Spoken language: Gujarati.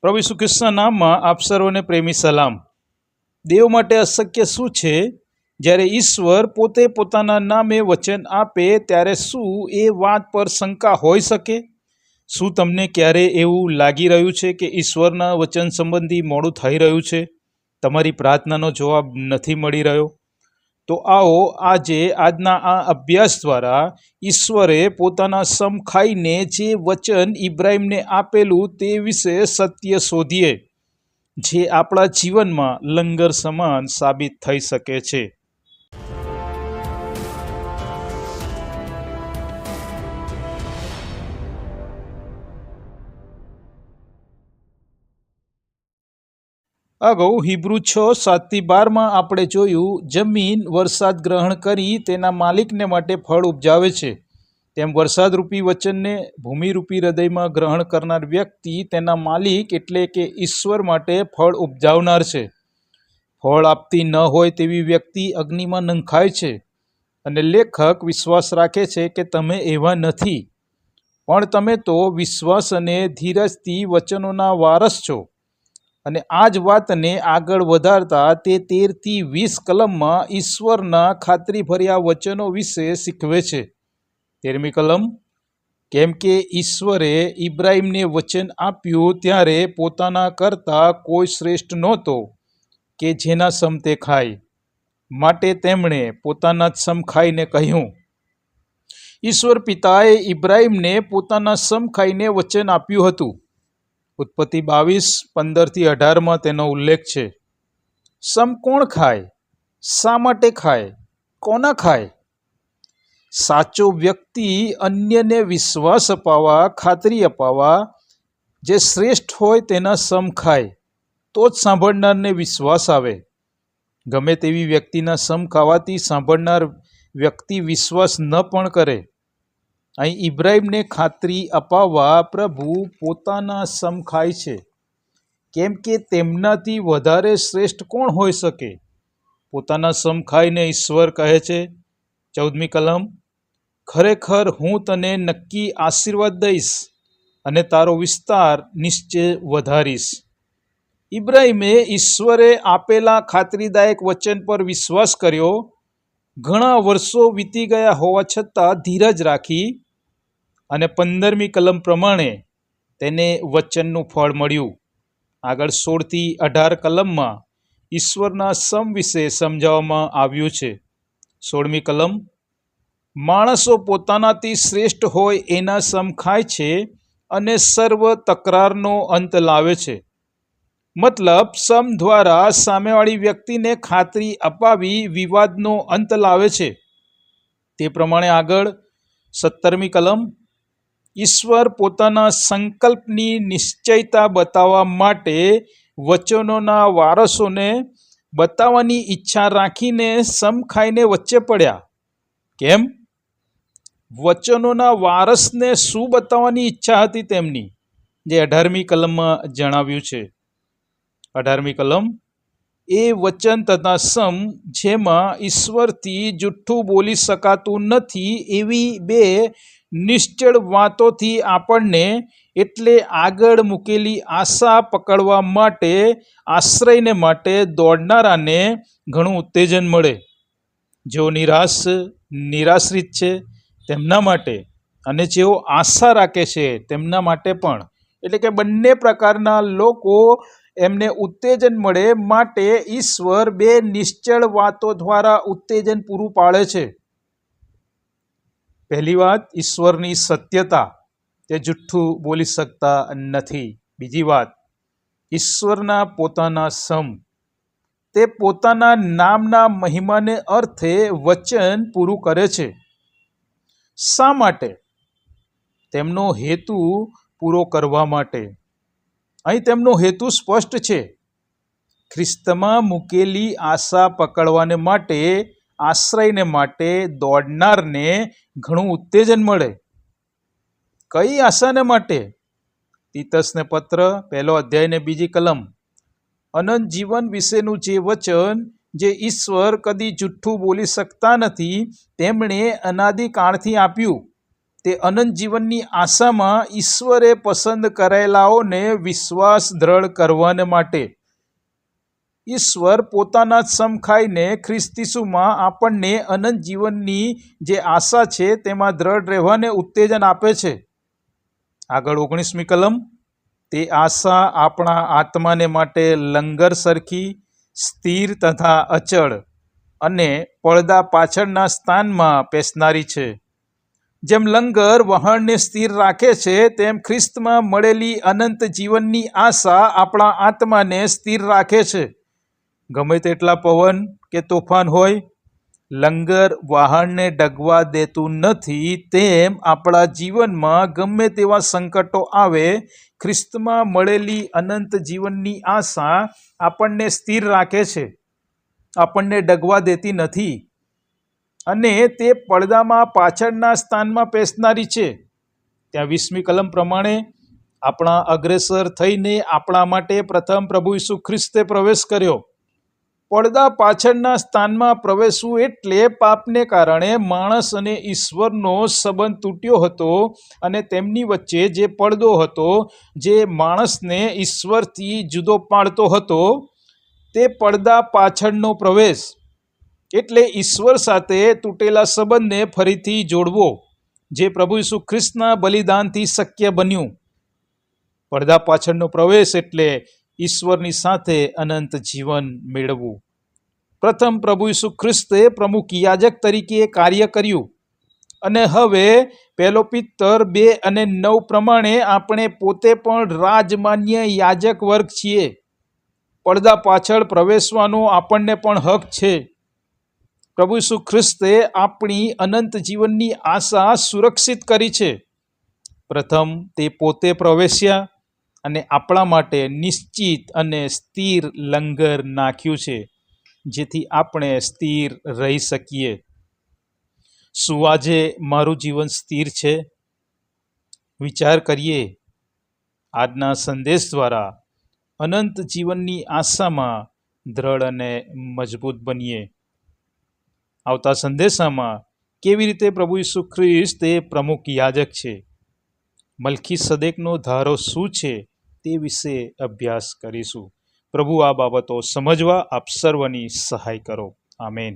પ્રભુ ઈસુ ખ્રિસ્તના નામમાં આપ સર્વને પ્રેમી સલામ. દેવ માટે અશક્ય શું છે? જ્યારે ઈશ્વર પોતે પોતાના નામે વચન આપે ત્યારે શું એ વાત પર શંકા હોઈ શકે? શું તમને ક્યારે એવું લાગી રહ્યું છે કે ઈશ્વરના વચન સંબંધી મોડું થઈ રહ્યું છે? તમારી પ્રાર્થનાનો જવાબ નથી મળી રહ્યો? તો આવો આજના આ અભ્યાસ દ્વારા ઈશ્વરે પોતાના સમ ખાઈને જે વચન ઇબ્રાહીમને આપેલું તે વિશે સત્ય શોધીએ, જે આપણા જીવનમાં લંગર સમાન સાબિત થઈ શકે છે. અગાઉ હિબ્રુ 6:7-12 આપણે જોયું, જમીન વરસાદ ગ્રહણ કરી તેના માલિકને માટે ફળ ઉપજાવે છે, તેમ વરસાદરૂપી વચનને ભૂમિરૂપી હૃદયમાં ગ્રહણ કરનાર વ્યક્તિ તેના માલિક એટલે કે ઈશ્વર માટે ફળ ઉપજાવનાર છે. ફળ આપતી ન હોય તેવી વ્યક્તિ અગ્નિમાં નંખાય છે, અને લેખક વિશ્વાસ રાખે છે કે તમે એવા નથી, પણ તમે તો વિશ્વાસ અને ધીરજથી વચનોના વારસ છો. અને આ જ વાતને આગળ વધારતા તે 13-20 કલમમાં ઈશ્વરના ખાતરીભર્યા વચનો વિશે શીખવે છે. 13મી કલમ, કેમ કે ઈશ્વરે ઇબ્રાહીમને વચન આપ્યું ત્યારે પોતાના કરતાં કોઈ શ્રેષ્ઠ નહોતો કે જેના સમ તે ખાય, માટે તેમણે પોતાના જ સમ ખાઈને કહ્યું. ઈશ્વર પિતાએ ઇબ્રાહીમને પોતાના સમ ખાઈને વચન આપ્યું હતું. ઉત્પત્તિ 22:15-18 તેનો ઉલ્લેખ છે. સમ કોણ ખાય? શા માટે ખાય? કોના ખાય? સાચો વ્યક્તિ અન્યને વિશ્વાસ અપાવવા, ખાતરી અપાવવા, જે શ્રેષ્ઠ હોય તેના સમ ખાય, તો જ સાંભળનારને વિશ્વાસ આવે. ગમે તેવી વ્યક્તિના સમ ખાવાથી સાંભળનાર વ્યક્તિ વિશ્વાસ ન પણ કરે. અહીં ઇબ્રાહીમને ખાતરી અપાવવા પ્રભુ પોતાના સમ ખાય છે, કેમ કે તેમનાથી વધારે શ્રેષ્ઠ કોણ હોઈ શકે? પોતાના સમ ખાઈને ઈશ્વર કહે છે, 14મી કલમ, ખરેખર હું તને નક્કી આશીર્વાદ દઈશ અને તારો વિસ્તાર નિશ્ચય વધારીશ. ઇબ્રાહીમે ઈશ્વરે આપેલા ખાતરીદાયક વચન પર વિશ્વાસ કર્યો. ઘણા વર્ષો વીતી ગયા હોવા છતાં ધીરજ રાખી, અને 15મી કલમ પ્રમાણે તેને વચનનું ફળ મળ્યું. આગળ 16-18 કલમમાં ઈશ્વરના સમ વિશે સમજાવવામાં આવ્યું છે. 16મી કલમ, માણસો પોતાનાથી શ્રેષ્ઠ હોય એના સમ ખાય છે અને સર્વ તકરારનો અંત લાવે છે. મતલબ સમ દ્વારા સામેવાળી વ્યક્તિને ખાતરી અપાવી વિવાદનો અંત લાવે છે. તે પ્રમાણે આગળ 17મી કલમ, ઈશ્વર પોતાના સંકલ્પની નિશ્ચયતા બતાવવા માટે વચનોના વારસોને બતાવવાની ઈચ્છા રાખીને સમ ખાઈને વચ્ચે પડ્યા. કેમ? વચનોના વારસને શું બતાવવાની ઈચ્છા હતી તેમની, જે 18મી કલમમાં જણાવ્યું છે. 18મી કલમ, એ વચન તથા સમ જેમાં ઈશ્વરથી જુઠ્ઠું બોલી શકાતું નથી એવી બે નિશ્ચળ વાતોથી આપણને એટલે આગળ મૂકેલી આશા પકડવા માટે, આશ્રયને માટે દોડનારાને ઘણું ઉત્તેજન મળે. જેઓ નિરાશ્રિત છે તેમના માટે, અને જેઓ આશા રાખે છે તેમના માટે પણ, એટલે કે બંને પ્રકારના લોકો એમને ઉત્તેજન મળે માટે ઈશ્વર બે નિશ્ચળ વાતો દ્વારા ઉત્તેજન પૂરું પાડે છે. પહેલી વાત, ઈશ્વરની સત્યતા, તે જુઠ્ઠું બોલી શકતા નથી. બીજી વાત, ઈશ્વરના પોતાના સમ, તે પોતાના નામના મહિમાને અર્થે વચન પૂરું કરે છે. શા માટે? તેમનો હેતુ પૂરો કરવા માટે. અહીં તેમનો હેતુ સ્પષ્ટ છે. ખ્રિસ્તમાં મૂકેલી આશા પકડવાને માટે, આશ્રયને માટે દોડનારને ઘણું ઉત્તેજન મળે. કઈ આશાને માટે? તીતસને પત્ર 1 અધ્યાયને 2 કલમ, અનંત જીવન વિશેનું જે વચન, જે ઈશ્વર કદી જુઠ્ઠું બોલી શકતા નથી, તેમણે અનાદિકાળથી આપ્યું. તે અનંત જીવનની આશામાં ઈશ્વરે પસંદ કરેલાઓને વિશ્વાસ દ્રઢ કરવાને માટે ઈશ્વર પોતાના જ સમખાઈને ખ્રિસ્ત ઈસુમાં આપણને અનંત જીવનની જે આશા છે તેમાં દ્રઢ રહેવાને ઉત્તેજન આપે છે. આગળ 19મી કલમ, તે આશા આપણા આત્માને માટે લંગર સરખી સ્થિર તથા અચળ અને પડદા પાછળના સ્થાનમાં પેસનારી છે. જેમ લંગર વહાણને સ્થિર રાખે છે, તેમ ખ્રિસ્તમાં મળેલી અનંત જીવનની આશા આપણા આત્માને સ્થિર રાખે છે. ગમે તેટલા પવન કે તોફાન હોય, લંગર વહાણને ડગવા દેતું નથી. તેમ આપણા જીવનમાં ગમે તેવા સંકટો આવે, ખ્રિસ્તમાં મળેલી અનંત જીવનની આશા આપણને સ્થિર રાખે છે, આપણને ડગવા દેતી નથી. અને તે પડદામાં પાછળના સ્થાનમાં પેસનારી છે. ત્યાં 20મી કલમ પ્રમાણે આપણા અગ્રેસર થઈને આપણા માટે પ્રથમ પ્રભુ ઈસુ ખ્રિસ્તે પ્રવેશ કર્યો. પડદા પાછળના સ્થાનમાં પ્રવેશવું એટલે પાપને કારણે માણસ અને ઈશ્વરનો સંબંધ તૂટ્યો હતો અને તેમની વચ્ચે જે પડદો હતો, જે માણસને ઈશ્વરથી જુદો પાડતો હતો, તે પડદા પાછળનો પ્રવેશ એટલે ઈશ્વર સાથે તૂટેલા સંબંધને ફરીથી જોડવો, જે પ્રભુ ઈસુ ખ્રિસ્તના બલિદાનથી શક્ય બન્યું. પડદા પાછળનો પ્રવેશ એટલે ઈશ્વરની સાથે અનંત જીવન મેળવવું. પ્રથમ પ્રભુ ઈસુ ખ્રિસ્તે પ્રમુખ યાજક તરીકે કાર્ય કર્યું અને હવે 1 પિત્તર 2:9 પ્રમાણે આપણે પોતે પણ રાજમાન્ય યાજક વર્ગ છીએ. પડદા પાછળ પ્રવેશવાનો આપણને પણ હક છે. પ્રભુ ઈસુ ખ્રિસ્તે આપણી અનંત જીવનની આશા સુરક્ષિત કરી છે. પ્રથમ તે પોતે પ્રવેશ્યા અને આપણા માટે નિશ્ચિત અને સ્થિર લંગર નાખ્યું છે, જેથી આપણે સ્થિર રહી શકીએ. શું આજે મારું જીવન સ્થિર છે? વિચાર કરીએ. આજના સંદેશ દ્વારા અનંત જીવનની આશામાં દ્રઢ અને મજબૂત બનીએ. આવતા સંદેશામાં કેવી રીતે પ્રભુ ઈસુ ખ્રિસ્ત એ પ્રમુખ યાજક છે, મલ્કીસદેકનો ધારો શું છે, તે વિશે અભ્યાસ કરીશું. પ્રભુ આ બાબતો સમજવા આપ સર્વની સહાય કરો. આમેન.